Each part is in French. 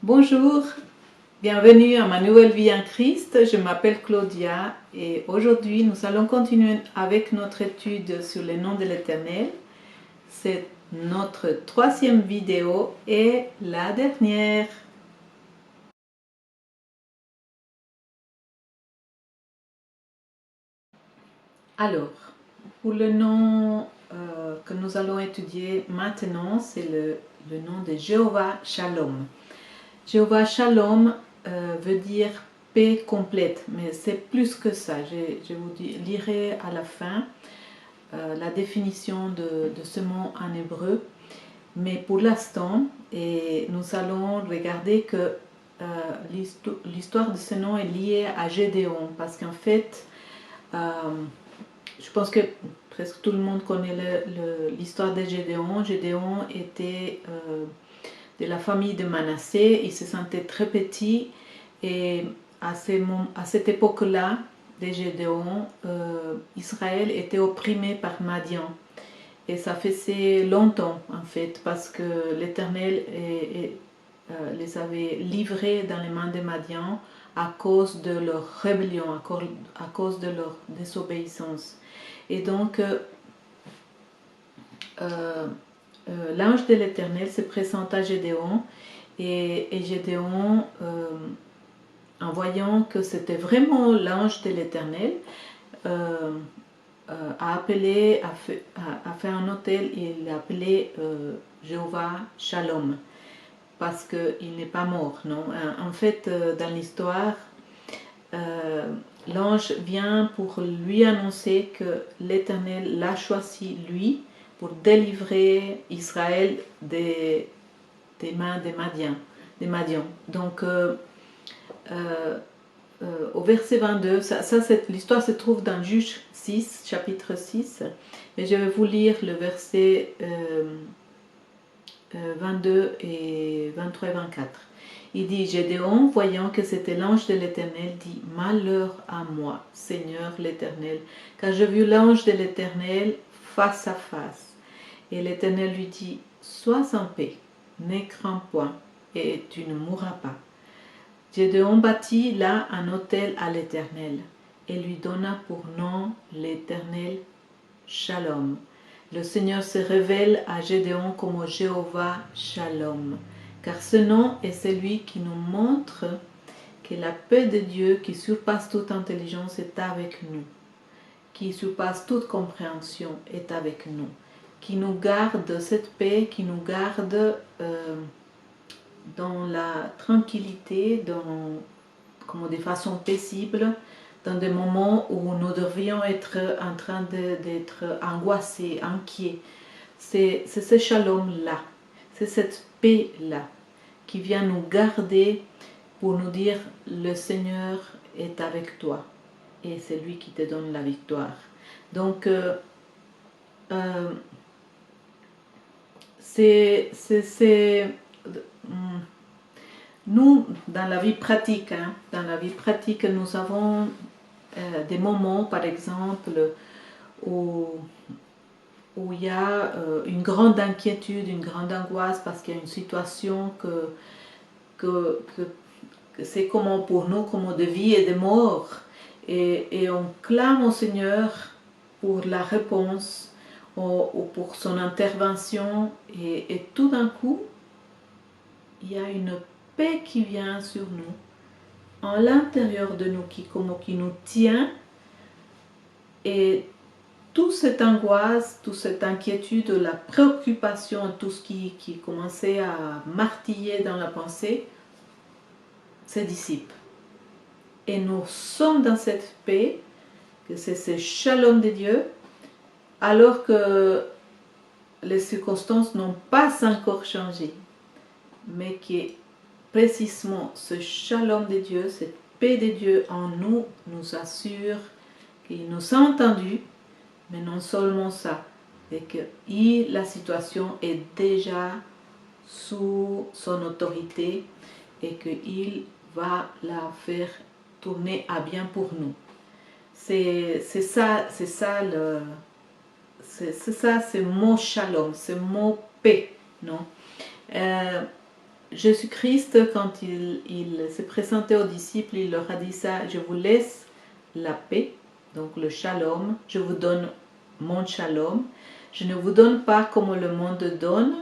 Bonjour, bienvenue à ma nouvelle vie en Christ. Je m'appelle Claudia et aujourd'hui nous allons continuer avec notre étude sur les noms de l'Éternel. C'est notre troisième vidéo et la dernière. Alors, pour le nom que nous allons étudier maintenant, c'est le nom de Jéhovah Shalom. Jéhovah Shalom veut dire paix complète, mais c'est plus que ça. Je vous lirai à la fin la définition de ce mot en hébreu. Mais pour l'instant, nous allons regarder que l'histoire de ce nom est liée à Gédéon, parce qu'en fait, je pense que presque tout le monde connaît l'histoire de Gédéon. Gédéon était de la famille de Manassé. Il se sentait très petit et à cette époque-là de Gédéon, Israël était opprimé par Madian. Et ça faisait longtemps en fait parce que l'Éternel les avait livrés dans les mains de Madian à cause de leur rébellion, à cause de leur désobéissance. Et donc, l'ange de l'Éternel se présente à Gédéon et Gédéon, en voyant que c'était vraiment l'ange de l'Éternel, a appelé, a fait un autel et il l'a appelé Jéhovah Shalom parce qu'il n'est pas mort, non. En fait, dans l'histoire, l'ange vient pour lui annoncer que l'Éternel l'a choisi lui pour délivrer Israël des mains des Madians. Donc, au verset 22, l'histoire se trouve dans Juge 6, chapitre 6, mais je vais vous lire le verset 22 et 23 et 24. Il dit, Gédéon, voyant que c'était l'ange de l'Éternel, dit, malheur à moi, Seigneur l'Éternel, car j'ai vu l'ange de l'Éternel face à face. Et l'Éternel lui dit, sois en paix, ne crains point, et tu ne mourras pas. Gédéon bâtit là un autel à l'Éternel, et lui donna pour nom l'Éternel Shalom. Le Seigneur se révèle à Gédéon comme Jéhovah Shalom, car ce nom est celui qui nous montre que la paix de Dieu qui surpasse toute intelligence est avec nous, qui surpasse toute compréhension est avec nous, qui nous garde cette paix, qui nous garde dans la tranquillité, comme de façon paisible, dans des moments où nous devrions être en train d'être angoissés, inquiets. C'est ce shalom-là, c'est cette paix-là qui vient nous garder pour nous dire le Seigneur est avec toi et c'est lui qui te donne la victoire. Donc, nous, dans la vie pratique, nous avons des moments, par exemple, où il y a une grande inquiétude, une grande angoisse parce qu'il y a une situation que c'est comme pour nous, comme de vie et de mort. Et on clame au Seigneur pour la réponse ou pour son intervention. Et tout d'un coup, il y a une paix qui vient sur nous, en l'intérieur de nous, qui nous tient. Et toute cette angoisse, toute cette inquiétude, la préoccupation, tout ce qui commençait à martiller dans la pensée, se dissipe. Et nous sommes dans cette paix, que c'est ce shalom de Dieu, alors que les circonstances n'ont pas encore changé, mais que précisément ce shalom de Dieu, cette paix de Dieu en nous, nous assure qu'il nous a entendus, mais non seulement ça, et que la situation est déjà sous son autorité et qu'il va la faire tourner à bien pour nous. C'est ça ce mot shalom, ce mot paix, non? Jésus-Christ, quand il s'est présenté aux disciples, il leur a dit ça, je vous laisse la paix, donc le shalom, je vous donne mon shalom, je ne vous donne pas comme le monde donne,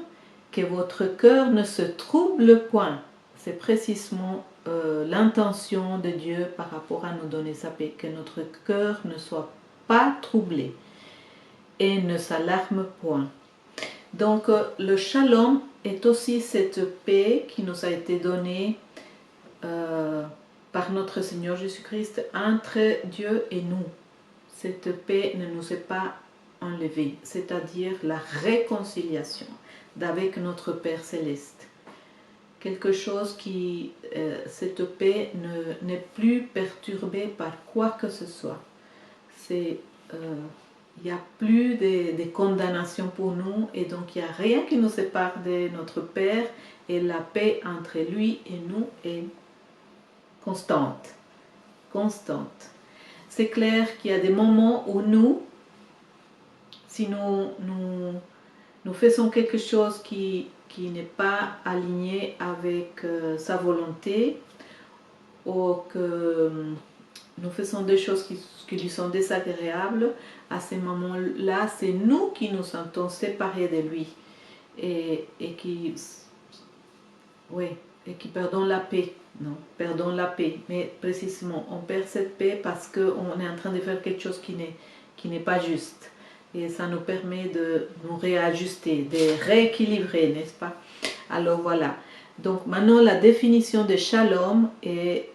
que votre cœur ne se trouble point. C'est précisément l'intention de Dieu par rapport à nous donner sa paix, que notre cœur ne soit pas troublé et ne s'alarme point. Donc le shalom est aussi cette paix qui nous a été donnée par notre Seigneur Jésus-Christ entre Dieu et nous. Cette paix ne nous est pas enlevée, c'est-à-dire la réconciliation avec notre Père Céleste. Quelque chose qui, cette paix n'est plus perturbée par quoi que ce soit. Il n'y a plus de condamnation pour nous et donc il n'y a rien qui nous sépare de notre Père et la paix entre lui et nous est constante. Constante. C'est clair qu'il y a des moments où nous, si nous faisons quelque chose qui n'est pas aligné avec sa volonté ou que nous faisons des choses qui lui sont désagréables, à ces moments-là, c'est nous qui nous sentons séparés de lui et qui perdons la paix. Non, perdons la paix. Mais précisément, on perd cette paix parce qu'on est en train de faire quelque chose qui n'est pas juste. Et ça nous permet de nous réajuster, de rééquilibrer, n'est-ce pas? Alors voilà. Donc maintenant, la définition de shalom est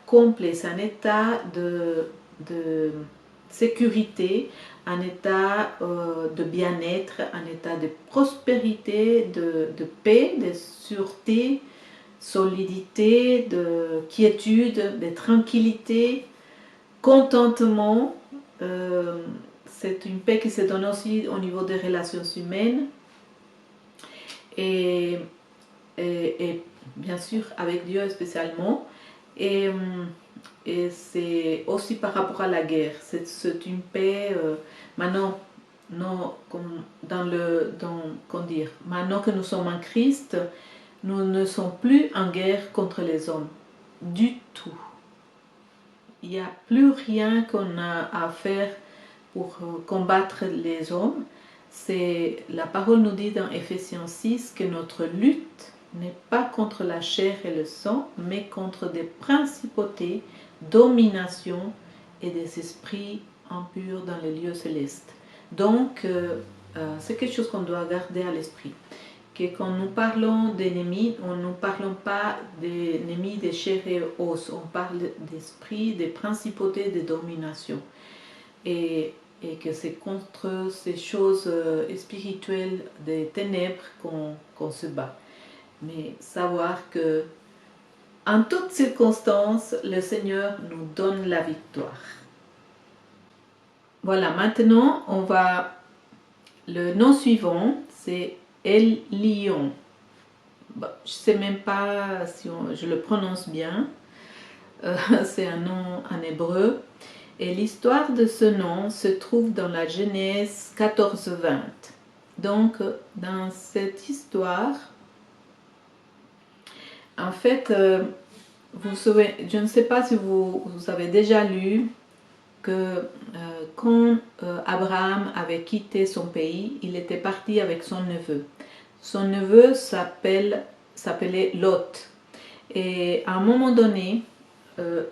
complet. C'est un état de sécurité, un état de bien-être, un état de prospérité, de paix, de sûreté, solidité, de quiétude, de tranquillité, contentement. C'est une paix qui se donne aussi au niveau des relations humaines et bien sûr avec Dieu spécialement. Et c'est aussi par rapport à la guerre. C'est une paix maintenant, non, maintenant que nous sommes en Christ, nous ne sommes plus en guerre contre les hommes du tout. Il n'y a plus rien qu'on a à faire pour combattre les hommes. La parole nous dit dans Éphésiens 6 que notre lutte n'est pas contre la chair et le sang, mais contre des principautés, dominations et des esprits impurs dans les lieux célestes. Donc, c'est quelque chose qu'on doit garder à l'esprit. Que quand nous parlons d'ennemis, on ne parlons pas d'ennemis de chair et os, on parle d'esprits, des principautés, de dominations. Et que c'est contre ces choses spirituelles des ténèbres qu'on se bat. Mais savoir que en toutes circonstances, le Seigneur nous donne la victoire. Voilà, maintenant, le nom suivant, c'est Elion. Bon, je ne sais même pas si je le prononce bien. C'est un nom en hébreu. Et l'histoire de ce nom se trouve dans la Genèse 14-20. Donc, dans cette histoire, en fait, vous savez, je ne sais pas si vous avez déjà lu que quand Abraham avait quitté son pays, il était parti avec son neveu. Son neveu s'appelait Lot. Et à un moment donné,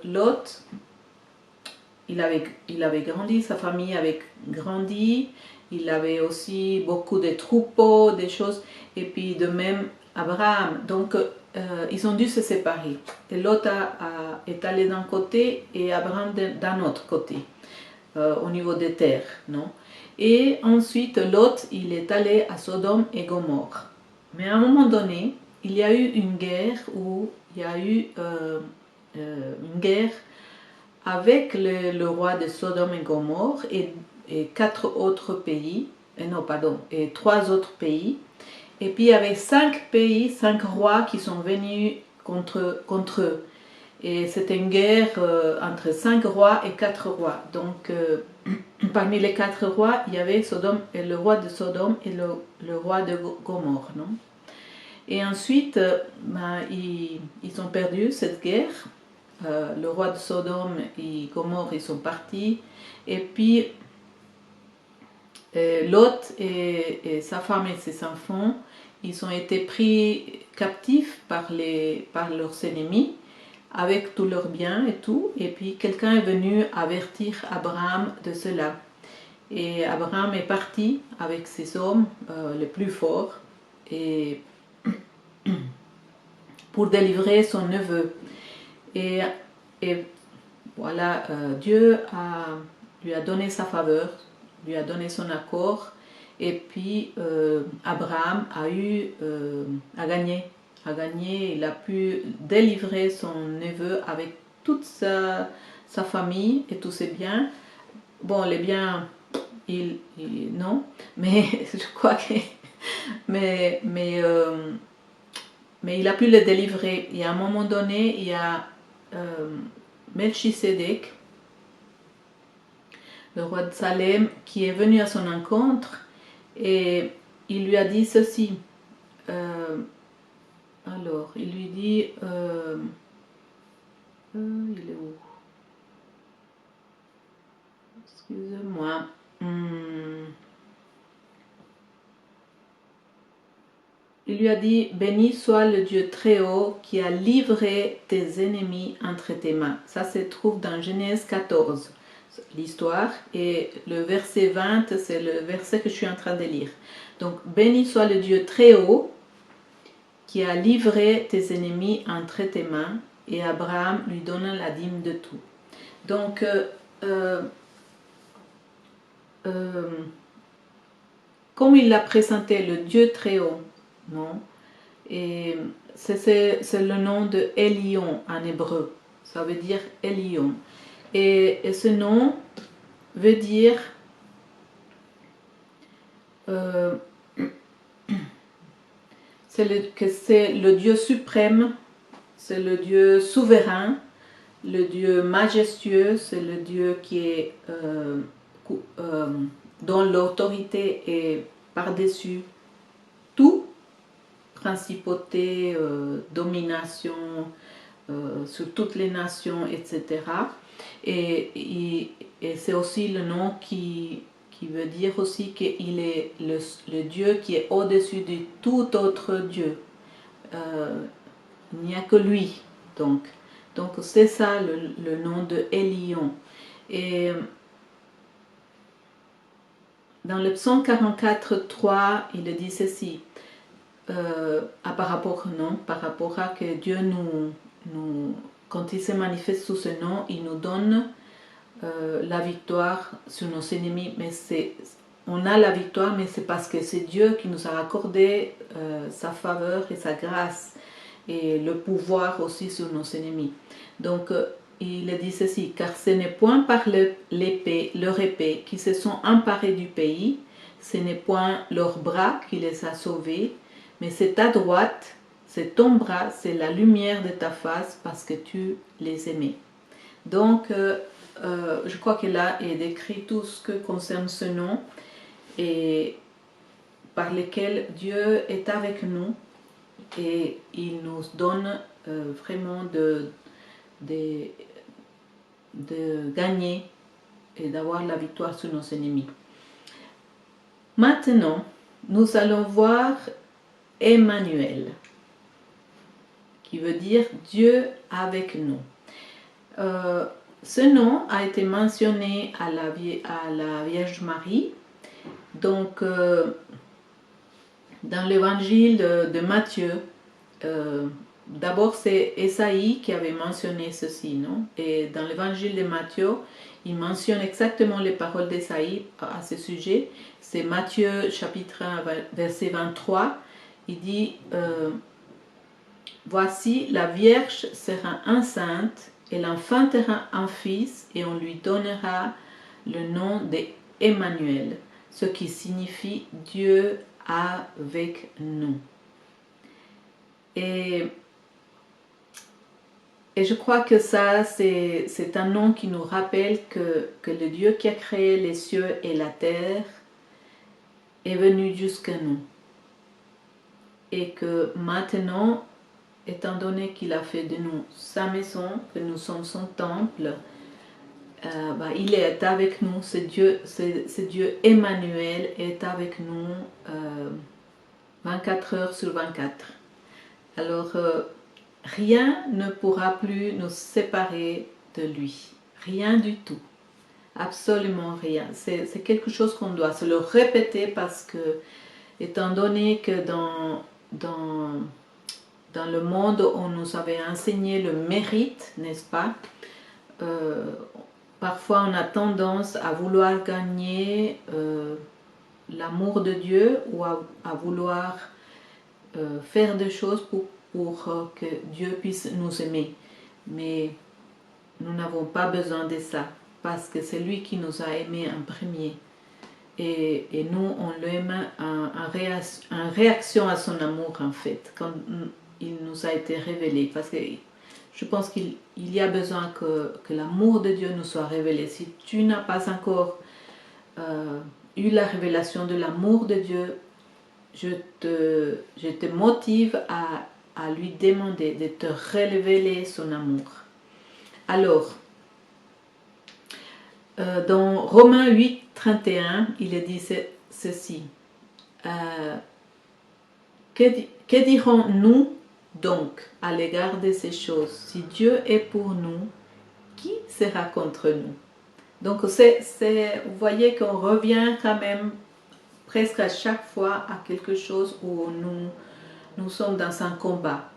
Lot, il avait grandi, sa famille avait grandi, il avait aussi beaucoup de troupeaux, des choses, et puis de même Abraham. Donc, ils ont dû se séparer. Et Lot est allé d'un côté et Abraham d'un autre côté, au niveau des terres, non? Et ensuite, Lot, il est allé à Sodome et Gomorrhe. Mais à un moment donné, il y a eu une guerre avec le roi de Sodome et Gomorrhe et trois autres pays. Et puis il y avait 5 rois qui sont venus contre eux. Et c'était une guerre entre 5 rois et 4 rois. Donc parmi les 4 rois, il y avait le roi de Sodome et le roi de Gomorrhe, non? Et ensuite, ils ont perdu cette guerre. Le roi de Sodome et Gomorrhe, ils sont partis. Et puis, Lot et sa femme et ses enfants, ils ont été pris captifs par leurs ennemis, avec tous leurs biens et tout. Et puis, quelqu'un est venu avertir Abraham de cela. Et Abraham est parti avec ses hommes les plus forts et pour délivrer son neveu. Et, et voilà, Dieu lui a donné sa faveur, lui a donné son accord, et puis Abraham a gagné. Il a pu délivrer son neveu avec toute sa famille et tous ses biens. Bon, les biens, non, mais je crois que... Mais il a pu le délivrer. Et à un moment donné, il y a Melchisedec, le roi de Salem, qui est venu à son encontre et il lui a dit ceci. Alors, il lui dit... il est où? Excusez-moi. Il lui a dit, béni soit le Dieu très haut qui a livré tes ennemis entre tes mains. Ça se trouve dans Genèse 14, l'histoire. Et le verset 20, c'est le verset que je suis en train de lire. Donc, béni soit le Dieu très haut qui a livré tes ennemis entre tes mains. Et Abraham lui donna la dîme de tout. Donc, comme il l'a présenté, le Dieu très haut, non? Et c'est le nom de Elion en hébreu. Ça veut dire Elion. Et ce nom veut dire que c'est le Dieu suprême, c'est le Dieu souverain, le Dieu majestueux, c'est le Dieu qui est dont l'autorité est par-dessus tout, principauté, domination sur toutes les nations, etc. Et c'est aussi le nom qui veut dire aussi qu'il est le Dieu qui est au-dessus de tout autre Dieu. Il n'y a que lui. Donc c'est ça le nom de Elion. Et dans le psaume 44, 3, il dit ceci, par rapport à que Dieu quand il se manifeste sous ce nom, il nous donne la victoire sur nos ennemis. Mais on a la victoire, mais c'est parce que c'est Dieu qui nous a accordé sa faveur et sa grâce et le pouvoir aussi sur nos ennemis. Donc, il dit ceci, car ce n'est point par leur épée qui se sont emparés du pays, ce n'est point leur bras qui les a sauvés, mais c'est ta droite, c'est ton bras, c'est la lumière de ta face parce que tu les aimais. Donc, je crois que là est décrit tout ce que concerne ce nom et par lequel Dieu est avec nous et il nous donne vraiment de gagner et d'avoir la victoire sur nos ennemis. Maintenant, nous allons voir Emmanuel, qui veut dire Dieu avec nous. Ce nom a été mentionné à la Vierge Marie. Donc, dans l'évangile de Matthieu, d'abord c'est Ésaïe qui avait mentionné ceci, non? Et dans l'évangile de Matthieu, il mentionne exactement les paroles d'Ésaïe à ce sujet. C'est Matthieu chapitre 1, verset 23. Il dit, voici la Vierge sera enceinte, elle enfantera un fils et on lui donnera le nom d'Emmanuel, ce qui signifie Dieu avec nous. Et je crois que ça, c'est un nom qui nous rappelle que le Dieu qui a créé les cieux et la terre est venu jusqu'à nous. et que maintenant, étant donné qu'il a fait de nous sa maison, que nous sommes son temple, il est avec nous, c'est Dieu Emmanuel est avec nous 24 heures sur 24. Alors, rien ne pourra plus nous séparer de lui, rien du tout, absolument rien. C'est quelque chose qu'on doit se le répéter parce que, étant donné que dans le monde, on nous avait enseigné le mérite, n'est-ce pas? Parfois, on a tendance à vouloir gagner l'amour de Dieu ou à vouloir faire des choses pour que Dieu puisse nous aimer. Mais nous n'avons pas besoin de ça parce que c'est lui qui nous a aimés en premier. Et nous, on l'aime en réaction à son amour, en fait, quand il nous a été révélé. Parce que je pense qu'il y a besoin que l'amour de Dieu nous soit révélé. Si tu n'as pas encore eu la révélation de l'amour de Dieu, je te motive à lui demander de te révéler son amour. Alors, dans Romains 8, 31, il est dit ceci. Que dirons-nous donc à l'égard de ces choses? Si Dieu est pour nous, qui sera contre nous? Donc, vous voyez qu'on revient quand même presque à chaque fois à quelque chose où nous sommes dans un combat.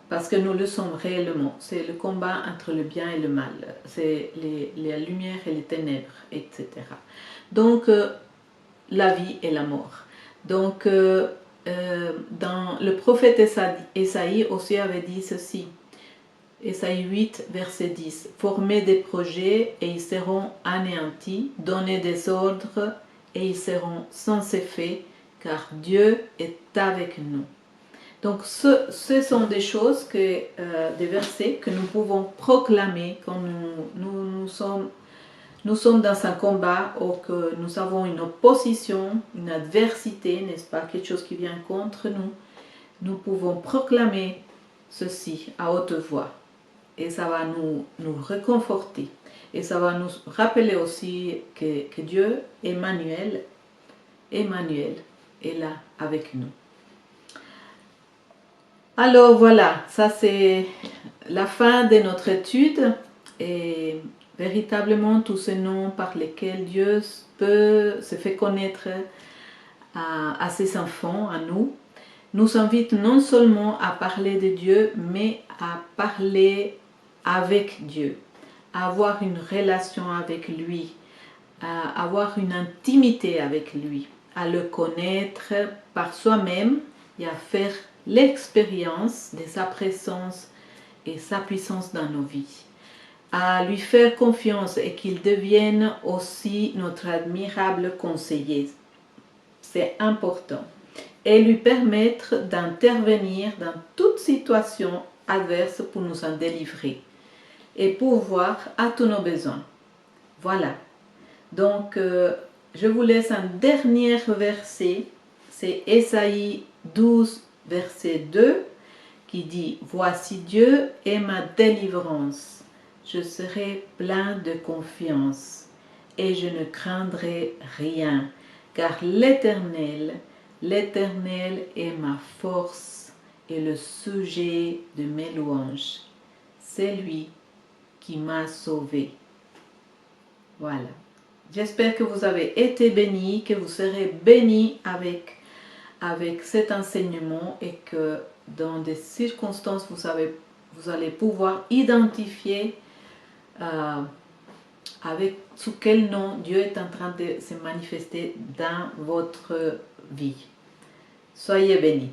Parce que nous le sommes réellement. C'est le combat entre le bien et le mal. C'est les lumières et les ténèbres, etc. Donc, la vie et la mort. Donc, dans le prophète Ésaïe aussi avait dit ceci. Ésaïe 8, verset 10. Formez des projets et ils seront anéantis. Donnez des ordres et ils seront sans effet, car Dieu est avec nous. Donc ce sont des choses, des versets que nous pouvons proclamer quand nous sommes dans un combat ou que nous avons une opposition, une adversité, n'est-ce pas, quelque chose qui vient contre nous. Nous pouvons proclamer ceci à haute voix et ça va nous réconforter. Et ça va nous rappeler aussi que Dieu, Emmanuel, est là avec nous. Alors voilà, ça c'est la fin de notre étude et véritablement tous ces noms par lesquels Dieu se fait connaître à ses enfants, à nous invitent non seulement à parler de Dieu, mais à parler avec Dieu, à avoir une relation avec lui, à avoir une intimité avec lui, à le connaître par soi-même et à faire l'expérience de sa présence et sa puissance dans nos vies, à lui faire confiance et qu'il devienne aussi notre admirable conseiller. C'est important. Et lui permettre d'intervenir dans toute situation adverse pour nous en délivrer et pourvoir à tous nos besoins. Voilà. Donc, je vous laisse un dernier verset. C'est Ésaïe 12, verset 2, qui dit « Voici Dieu est ma délivrance. Je serai plein de confiance et je ne craindrai rien, car l'Éternel est ma force et le sujet de mes louanges. C'est lui qui m'a sauvé. » Voilà. J'espère que vous avez été bénis, que vous serez bénis avec cet enseignement et que dans des circonstances, vous allez pouvoir identifier sous quel nom Dieu est en train de se manifester dans votre vie. Soyez bénis.